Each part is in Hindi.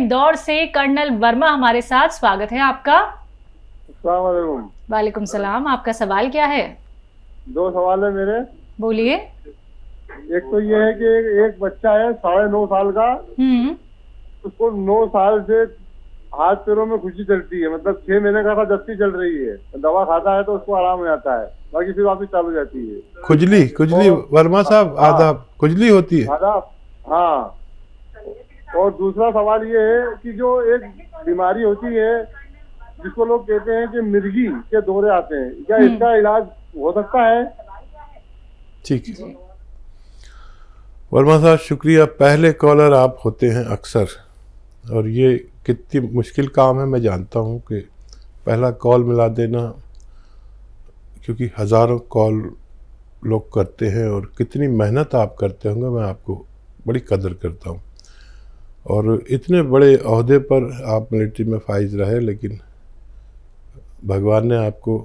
इंदौर से कर्नल वर्मा हमारे साथ, स्वागत है आपका। अस्सलाम वालेकुम। वालेकुम सलाम। आपका सवाल क्या है? दो सवाल है मेरे। बोलिए। एक तो ये है कि एक बच्चा है 9.5 साल का, उसको 9 साल से हाथ पैरों में खुशी चलती है, मतलब 6 महीने का था जब से चल रही है। दवा खाता है तो उसको आराम हो जाता है, बाकी फिर वापस चालू हो जाती है। खुजली वर्मा साहब, आदाब। खुजली होती है? आदाब। हाँ। और दूसरा सवाल ये है कि जो एक बीमारी होती है जिसको लोग कहते हैं कि मिर्गी के दौरे आते हैं, क्या इसका इलाज हो सकता है? ठीक है वर्मा साहब, शुक्रिया। पहले कॉलर आप होते हैं अक्सर, और ये कितनी मुश्किल काम है मैं जानता हूँ कि पहला कॉल मिला देना, क्योंकि हज़ारों कॉल लोग करते हैं और कितनी मेहनत आप करते होंगे मैं आपको बड़ी कदर करता हूँ। और इतने बड़े ओहदे पर आप मिलिट्री में फाइज रहे, लेकिन भगवान ने आपको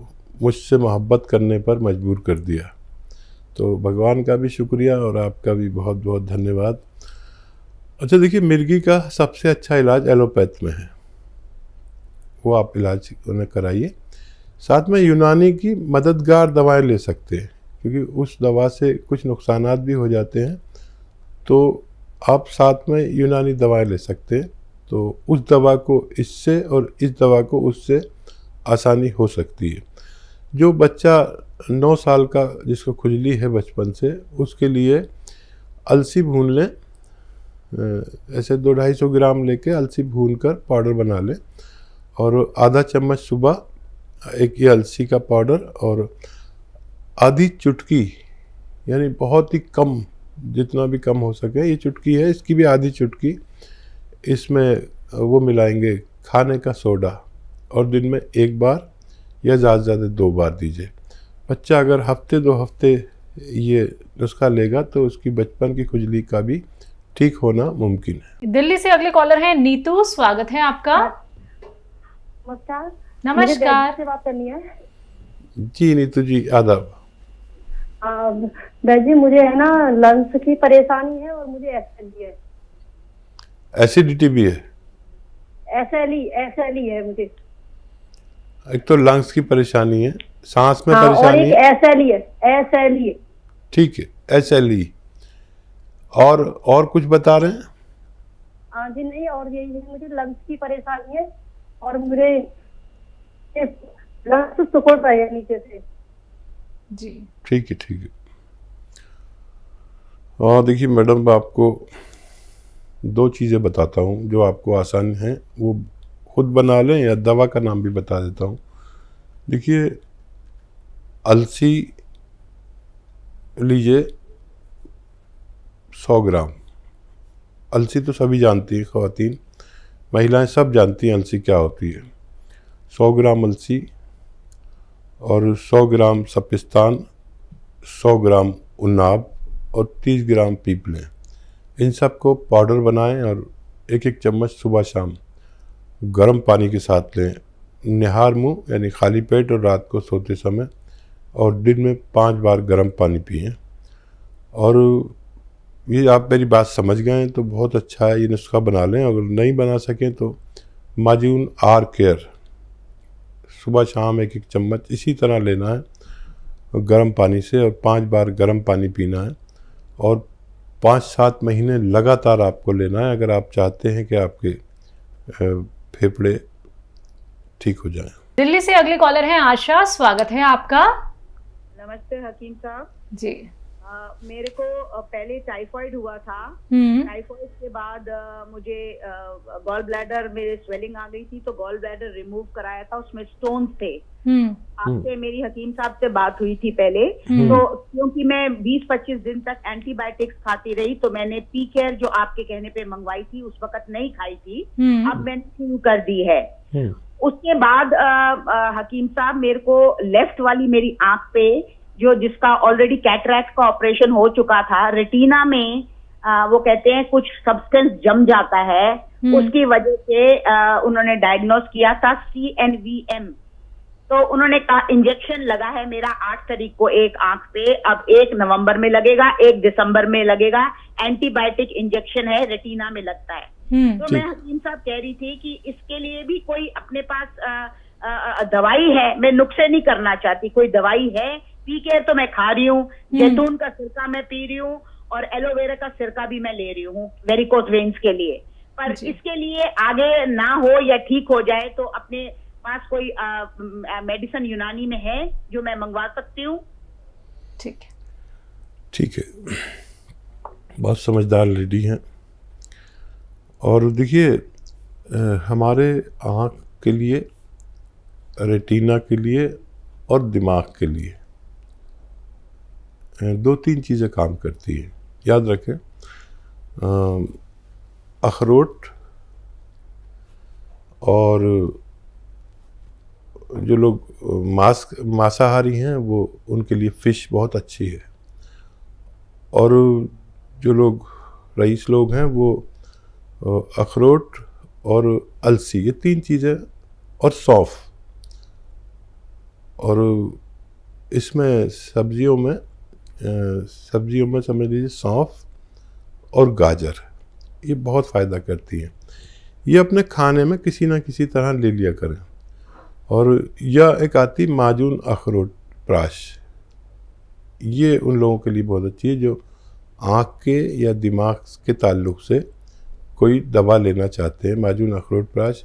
मुझसे मोहब्बत करने पर मजबूर कर दिया, तो भगवान का भी शुक्रिया और आपका भी बहुत बहुत धन्यवाद। अच्छा देखिए, मिर्गी का सबसे अच्छा इलाज एलोपैथ में है, वो आप इलाज उन्हें कराइए। साथ में यूनानी की मददगार दवाएं ले सकते हैं, क्योंकि उस दवा से कुछ नुकसानात भी हो जाते हैं, तो आप साथ में यूनानी दवाएं ले सकते हैं। तो उस दवा को इससे और इस दवा को उससे आसानी हो सकती है। जो बच्चा 9 साल का जिसको खुजली है बचपन से, उसके लिए अलसी भून लें, ऐसे 200-250 ग्राम लेके अलसी भून कर पाउडर बना लें, और आधा चम्मच सुबह एक ये अलसी का पाउडर, और आधी चुटकी, यानी बहुत ही कम, जितना भी कम हो सके, ये चुटकी है, इसकी भी आधी चुटकी इसमें वो मिलाएंगे खाने का सोडा, और दिन में 1 बार या ज़्यादा से ज़्यादा 2 बार दीजिए। बच्चा अगर हफ्ते 2 हफ्ते ये नुस्खा लेगा तो उसकी बचपन की खुजली का भी ठीक होना मुमकिन है। दिल्ली से अगले कॉलर हैं नीतू, स्वागत है आपका। नमस्कार। नमस्कार। से बात करनी है जी नीतू जी, आदाब। जी मुझे है ना लंग्स की परेशानी है और मुझे एसएलई है। एसिडिटी भी है? एसएलई है मुझे। एक तो लंग्स की परेशानी है, सांस में और परेशानी एक एसएलई है। ठीक है, एसएलई। और कुछ बता रहे हैं? हाँ जी, नहीं, और यही है, मुझे लंग्स की परेशानी है और मुझे लंग्स सुकड़ रहे हैं नीचे से। जी ठीक है। और देखिए मैडम, आपको 2 चीज़ें बताता हूँ जो आपको आसान हैं, वो खुद बना लें या दवा का नाम भी बता देता हूँ। देखिए, अलसी लीजिए 100 ग्राम। अलसी तो सभी जानती हैं, ख़वातीन महिलाएं सब जानती हैं अलसी क्या होती है। 100 ग्राम अलसी और 100 ग्राम सपिस्तान, 100 ग्राम उन्नाब और 30 ग्राम पीपलें, इन सब को पाउडर बनाएं और 1-1 चम्मच सुबह शाम गर्म पानी के साथ लें, निहार मुँह यानी खाली पेट, और रात को सोते समय, और दिन में 5 बार गर्म पानी पिएं। और ये आप मेरी बात समझ गए हैं तो बहुत अच्छा है, ये नुस्खा बना लें। अगर नहीं बना सकें तो माजून आर केयर सुबह शाम 1-1 चम्मच इसी तरह लेना है गर्म पानी से, और 5 बार गर्म पानी पीना है, और 5-7 महीने लगातार आपको लेना है, अगर आप चाहते हैं कि आपके फेफड़े ठीक हो जाएं। दिल्ली से अगले कॉलर हैं आशा, स्वागत है आपका। नमस्ते हकीम साहब जी। मेरे को पहले टाइफाइड हुआ था। टाइफाइड के बाद मुझे गॉल ब्लैडर में स्वेलिंग आ गई थी, तो गॉल ब्लैडर रिमूव कराया था, उसमें स्टोन्स थे। आपसे मेरी हकीम साहब से बात हुई थी पहले, तो क्योंकि मैं 20-25 दिन तक एंटीबायोटिक्स खाती रही, तो मैंने पी केयर जो आपके कहने पे मंगवाई थी उस वक्त नहीं खाई थी, अब मैंने शुरू कर दी है। उसके बाद हकीम साहब मेरे को लेफ्ट वाली मेरी आंख पे, जो जिसका ऑलरेडी कैटरैक्ट का ऑपरेशन हो चुका था, रेटिना में वो कहते हैं कुछ सब्सटेंस जम जाता है, उसकी वजह से उन्होंने डायग्नोस किया था CNVM। तो उन्होंने कहा इंजेक्शन लगा है मेरा 8 तारीख को एक आंख पे, अब 1 नवंबर में लगेगा, 1 दिसंबर में लगेगा। एंटीबायोटिक इंजेक्शन है, रेटिना में लगता है। तो मैं हकीम साहब कह रही थी कि इसके लिए भी कोई अपने पास दवाई है। मैं नुक्से नहीं करना चाहती, कोई दवाई है पी केयर तो मैं खा रही हूँ, जैतून का सिरका मैं पी रही हूँ और एलोवेरा का सिरका भी मैं ले रही हूँ वेरिकोस वेन्स के लिए। पर इसके लिए आगे ना हो या ठीक हो जाए तो अपने पास कोई मेडिसिन यूनानी में है जो मैं मंगवा सकती हूँ? ठीक है, बहुत समझदार लेडी हैं। और देखिए, हमारे आँख के लिए, रेटिना के लिए और दिमाग के लिए 2-3 चीज़ें काम करती है, याद रखें। अखरोट और जो लोग मांसाहारी हैं वो उनके लिए फ़िश बहुत अच्छी है, और जो लोग रईस लोग हैं वो अखरोट और अलसी, ये 3 चीज़ें, और सौंफ। और इसमें सब्जियों में समझ लीजिए सौंफ और गाजर, ये बहुत फ़ायदा करती हैं। ये अपने खाने में किसी ना किसी तरह ले लिया करें। और यह एक आती माजून अखरोट प्राश, ये उन लोगों के लिए बहुत अच्छी है जो आँख के या दिमाग के ताल्लुक़ से कोई दवा लेना चाहते हैं। माजून अखरोट प्राश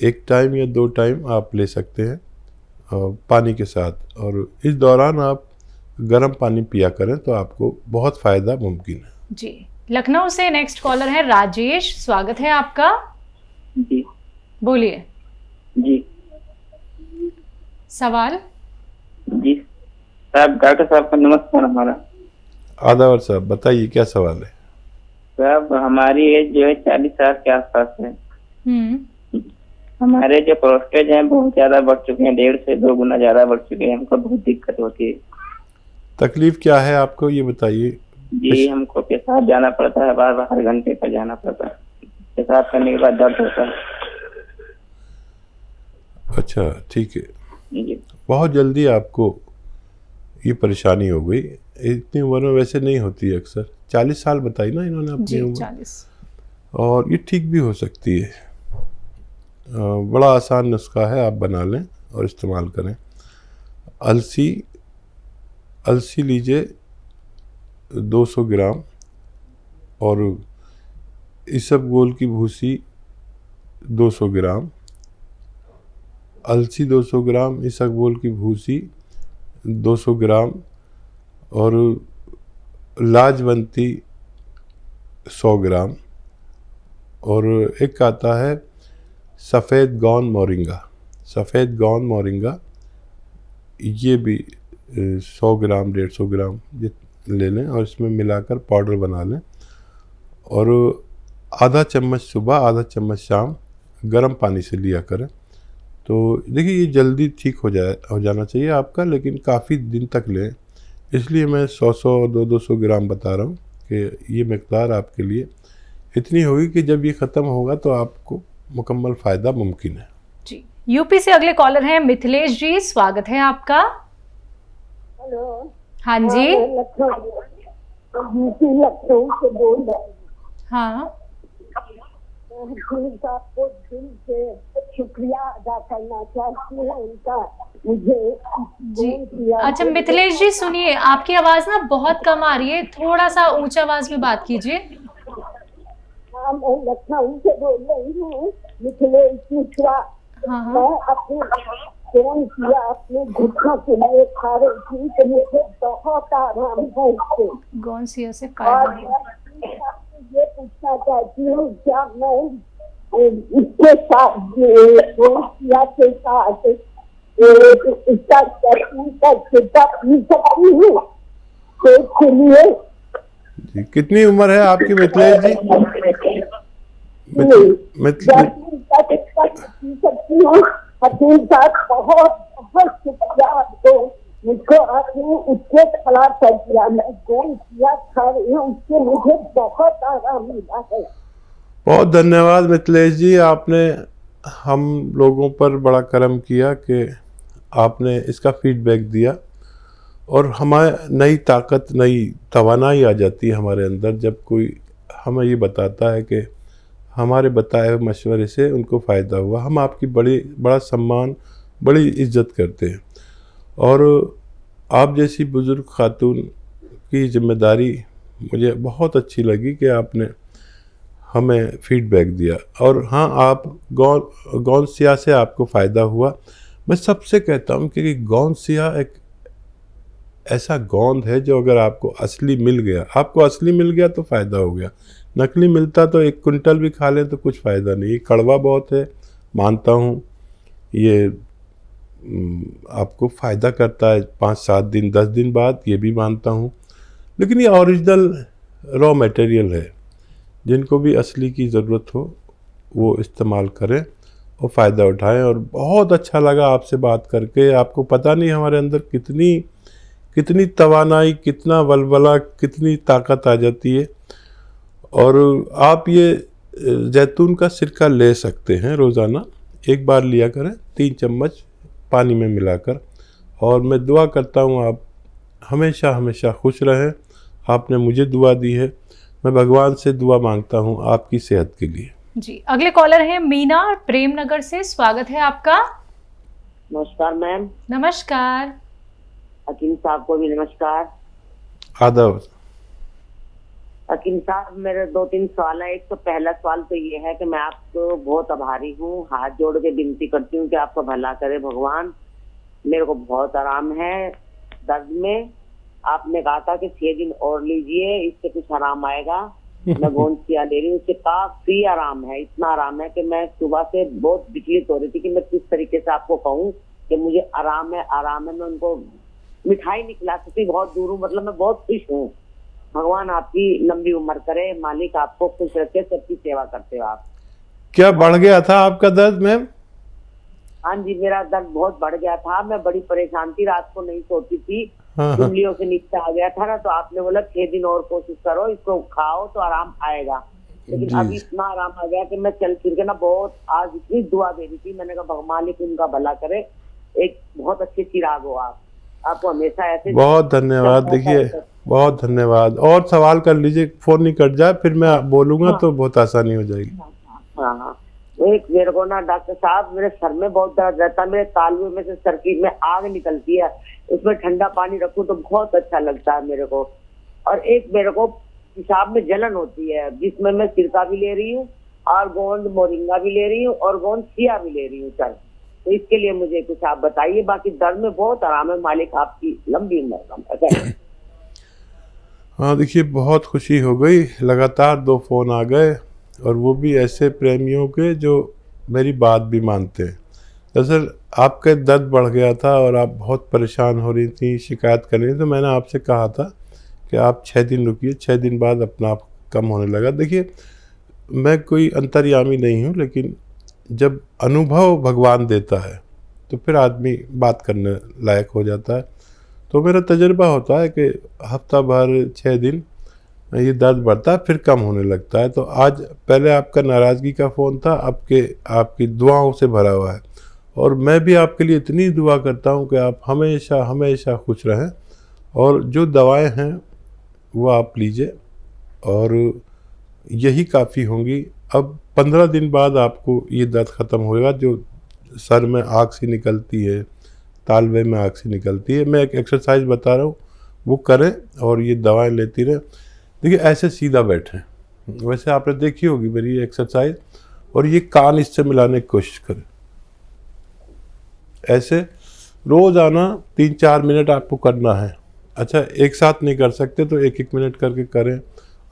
1 टाइम या 2 टाइम आप ले सकते हैं पानी के साथ, और इस दौरान आप गर्म पानी पिया करें तो आपको बहुत फ़ायदा मुमकिन है। जी, लखनऊ से नेक्स्ट कॉलर है राजेश, स्वागत है आपका। जी बोलिए जी। सवाल। जी साहब, डॉक्टर साहब का नमस्कार। हमारा आदावर साहब, बताइए क्या सवाल है। साहब, हमारी एज जो है 40 साल के आसपास है। हमारे जो प्रोस्टेट हैं बहुत ज्यादा बढ़ चुके हैं, 1.5 से 2 गुना ज्यादा बढ़ चुके हैं। हमको बहुत दिक्कत होती है। तकलीफ क्या है आपको, ये बताइए। जी, हमको पेशाब जाना पड़ता है, बार हर घंटे पर जाना पड़ता है। पेशाब करने के बाद दर्द होता है। अच्छा, ठीक है। जी, बहुत जल्दी आपको ये परेशानी हो गई। इतनी उम्र में वैसे नहीं होती है अक्सर। 40 साल बताई ना इन्होंने अपनी उम्र, 40। और ये ठीक भी हो सकती है। बड़ा आसान नुस्खा है, आप बना लें और इस्तेमाल करें। अलसी लीजिए 200 ग्राम, और इसबगोल की भूसी 200 ग्राम। अलसी 200 ग्राम, इसबगोल की भूसी 200 ग्राम, और लाजवंती 100 ग्राम, और एक आता है सफ़ेद गौन मोरिंगा, ये भी 100 ग्राम 150 ग्राम ले लें और इसमें मिलाकर पाउडर बना लें, और आधा चम्मच सुबह आधा चम्मच शाम गर्म पानी से लिया करें। तो देखिए, ये जल्दी ठीक हो जाना चाहिए आपका, लेकिन काफ़ी दिन तक लें। इसलिए मैं 100 200 ग्राम बता रहा हूँ कि ये मकदार आपके लिए इतनी होगी कि जब ये ख़त्म होगा तो आपको मुकम्मल फ़ायदा मुमकिन है। जी, यूपी से अगले कॉलर हैं मिथिलेश जी, स्वागत है आपका। हेलो। हाँ जी। लखनऊ से बोल रहे हैं। हाँ, आपको दिल से शुक्रिया अदा करना चाहती हूँ उनका, मुझे जी। अच्छा मिथिलेश जी, सुनिए, आपकी आवाज़ ना बहुत कम आ रही है, थोड़ा सा ऊंचा आवाज़ में बात कीजिए। हाँ, मैं लखनऊ से बोल रही हूँ, मिथिलेश मिश्रा। मैं अपने फोन किया अपने घुटनों के लिए खा रही थी, तो मुझे बहुत आराम है इससे। गौनसिया से और ये पूछना चाहती हूँ, क्या मैं इसके साथ गौनसिया के साथ इसका छिड़का पी सकती हूँ पेट के लिए? जी, कितनी उम्र है आपकी मिथिलेश जी? हकीम साहब बहुत शुक्रिया आपको, मुझको आपने उसके खिला कर दिया। मैं कौन किया खा रही हूँ, उससे मुझे बहुत आराम मिला है। बहुत धन्यवाद मिथिलेश जी, आपने हम लोगों पर बड़ा करम किया कि आपने इसका फीडबैक दिया, और हमारे नई ताकत, नई तवानाई आ जाती है हमारे अंदर जब कोई हमें ये बताता है कि हमारे बताए हुए मशवरे से उनको फ़ायदा हुआ। हम आपकी बड़ा सम्मान, बड़ी इज्जत करते हैं और आप जैसी बुज़ुर्ग खातून की ज़िम्मेदारी मुझे बहुत अच्छी लगी कि आपने हमें फ़ीडबैक दिया। और हाँ, आप गौनसिया से आपको फ़ायदा हुआ। मैं सबसे कहता हूँ कि गौनसिया एक ऐसा गोंद है जो अगर आपको असली मिल गया तो फ़ायदा हो गया। नकली मिलता तो 1 कुंटल भी खा लें तो कुछ फ़ायदा नहीं। कड़वा बहुत है, मानता हूँ, ये आपको फ़ायदा करता है 5-7 दिन 10 दिन बाद, ये भी मानता हूँ, लेकिन ये ओरिजिनल रॉ मटेरियल है। जिनको भी असली की ज़रूरत हो वो इस्तेमाल करें और फ़ायदा उठाएं। और बहुत अच्छा लगा आपसे बात करके। आपको पता नहीं हमारे अंदर कितनी तवानाई, कितना वलवला, कितनी ताकत आ जाती है। और आप ये जैतून का सिरका ले सकते हैं रोज़ाना, 1 बार लिया करें 3 चम्मच पानी में मिलाकर। और मैं दुआ करता हूँ आप हमेशा हमेशा खुश रहें। आपने मुझे दुआ दी है, मैं भगवान से दुआ मांगता हूँ आपकी सेहत के लिए। जी, अगले कॉलर हैं मीना प्रेमनगर से। स्वागत है आपका। नमस्कार मैम। नमस्कार। हकीम साहब को भी नमस्कार। आदाब। हकीम साहब, मेरे 2-3 सवाल है। एक तो पहला सवाल तो ये है कि मैं आपको बहुत आभारी हूँ, हाथ जोड़ के विनती करती हूँ कि आपका भला करे भगवान। मेरे को बहुत आराम है दर्द में। आपने कहा था कि 6 दिन और लीजिए, इससे कुछ आराम आएगा। मैं गोंदसिया ले रही हूँ, उससे काफी आराम है। इतना आराम है कि मैं सुबह से बहुत विचलित हो रही थी कि मैं किस तरीके से आपको कहूँ कि मुझे आराम है। मैं उनको मिठाई नहीं खिला सकती, बहुत दूर हूँ, मतलब मैं बहुत खुश हूँ। भगवान आपकी लंबी उम्र करे, मालिक आपको खुश रखे, सबकी सेवा करते हो आप। क्या बढ़ गया था आपका दर्द मैम? हाँ जी, मेरा दर्द बहुत बढ़ गया था। मैं बड़ी परेशान थी, रात को नहीं सोती थी, हाँ। उंगलियों से नीचे आ गया था ना, तो आपने बोला 6 दिन और कोशिश करो, इसको खाओ तो आराम आएगा। लेकिन अभी इतना आराम आ गया कि मैं चल फिर के ना बहुत, आज इतनी दुआ दे रही थी, मैंने कहा मालिक उनका भला करे, एक बहुत अच्छे चिराग हो आप। आपको हमेशा ऐसे। बहुत धन्यवाद। देखिए, बहुत धन्यवाद। और सवाल कर लीजिए, फोन नहीं कट जाए, फिर मैं बोलूंगा तो बहुत आसानी हो जाएगी। हाँ हाँ। एक मेरे को ना डॉक्टर साहब, मेरे सर में बहुत दर्द रहता है, मेरे तालुए में से सर की में आग निकलती है, उसमें ठंडा पानी रखूं तो बहुत अच्छा लगता है मेरे को। और एक मेरे को पेशाब में जलन होती है, जिसमें मैं सिरका भी ले रही हूँ और गोंद मोरिंगा भी ले रही हूँ और गोंदसिया भी ले रही हूँ सर। तो इसके लिए मुझे कुछ आप बताइए। बाकी दर्द में बहुत आराम है, मालिक आपकी लंबी उम्र का। हाँ, देखिए, बहुत खुशी हो गई, लगातार 2 फोन आ गए, और वो भी ऐसे प्रेमियों के जो मेरी बात भी मानते हैं। दरअसल आपका दर्द बढ़ गया था और आप बहुत परेशान हो रही थी, शिकायत कर रही थी, तो मैंने आपसे कहा था कि आप 6 दिन रुकिए, 6 दिन बाद अपना आप कम होने लगा। देखिए, मैं कोई अंतर्यामी नहीं हूँ, लेकिन जब अनुभव भगवान देता है तो फिर आदमी बात करने लायक हो जाता है। तो मेरा तजुर्बा होता है कि हफ्ता भर 6 दिन ये दर्द बढ़ता है, फिर कम होने लगता है। तो आज पहले आपका नाराज़गी का फ़ोन था, आपकी दुआओं से भरा हुआ है, और मैं भी आपके लिए इतनी दुआ करता हूँ कि आप हमेशा हमेशा खुश रहें। और जो दवाएं हैं वो आप लीजिए, और यही काफ़ी होंगी। अब 15 दिन बाद आपको ये दर्द ख़त्म होगा, जो सर में आग सी निकलती है, तालवे में आग सी निकलती है। मैं एक एक्सरसाइज बता रहा हूँ, वो करें और ये दवाएं लेती रहें। देखिए, ऐसे सीधा बैठें, वैसे आपने देखी होगी मेरी एक्सरसाइज, और ये कान इससे मिलाने की कोशिश करें। ऐसे रोज़ाना 3-4 मिनट आपको करना है। अच्छा, एक साथ नहीं कर सकते तो 1-1 मिनट करके करें,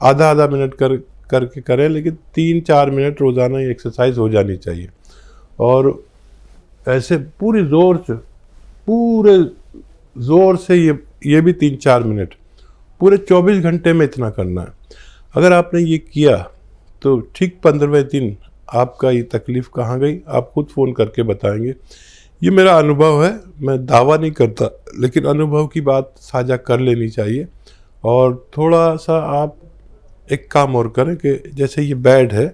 आधा मिनट करके करें, लेकिन 3-4 मिनट रोज़ाना ये एक्सरसाइज हो जानी चाहिए। और ऐसे पूरे ज़ोर से ये भी 3-4 मिनट पूरे 24 घंटे में इतना करना है। अगर आपने ये किया तो ठीक 15वें दिन आपका ये तकलीफ़ कहाँ गई आप खुद फ़ोन करके बताएंगे। ये मेरा अनुभव है, मैं दावा नहीं करता, लेकिन अनुभव की बात साझा कर लेनी चाहिए। और थोड़ा सा आप एक काम और करें कि जैसे ये बेड है,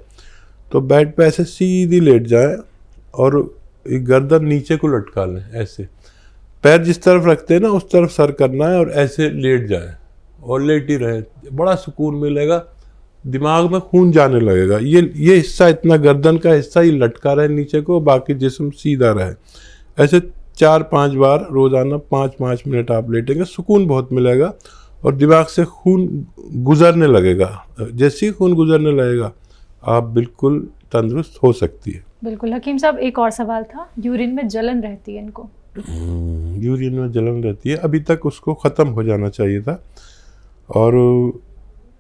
तो बेड पे ऐसे सीधी लेट जाए और गर्दन नीचे को लटका लें। ऐसे पैर जिस तरफ रखते हैं ना, उस तरफ सर करना है, और ऐसे लेट जाए और लेट ही रहे, बड़ा सुकून मिलेगा। दिमाग में खून जाने लगेगा। ये हिस्सा, इतना गर्दन का हिस्सा ही लटका रहे नीचे को, बाकी जिस्म सीधा रहे। ऐसे 4-5 बार रोज़ाना 5-5 मिनट आप लेटेंगे, सुकून बहुत मिलेगा और दिमाग से खून गुजरने लगेगा। जैसे ही खून गुजरने लगेगा आप बिल्कुल तंदुरुस्त हो सकती है। बिल्कुल। हकीम साहब, एक और सवाल था, यूरिन में जलन रहती है इनको। यूरिन में जलन रहती है, अभी तक उसको ख़त्म हो जाना चाहिए था। और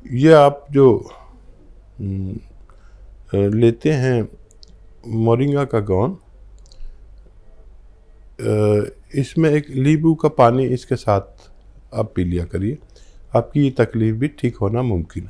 ये आप जो लेते हैं मोरिंगा का गौन, इसमें एक नींबू का पानी इसके साथ आप पी लिया करिए, आपकी ये तकलीफ़ भी ठीक होना मुमकिन है।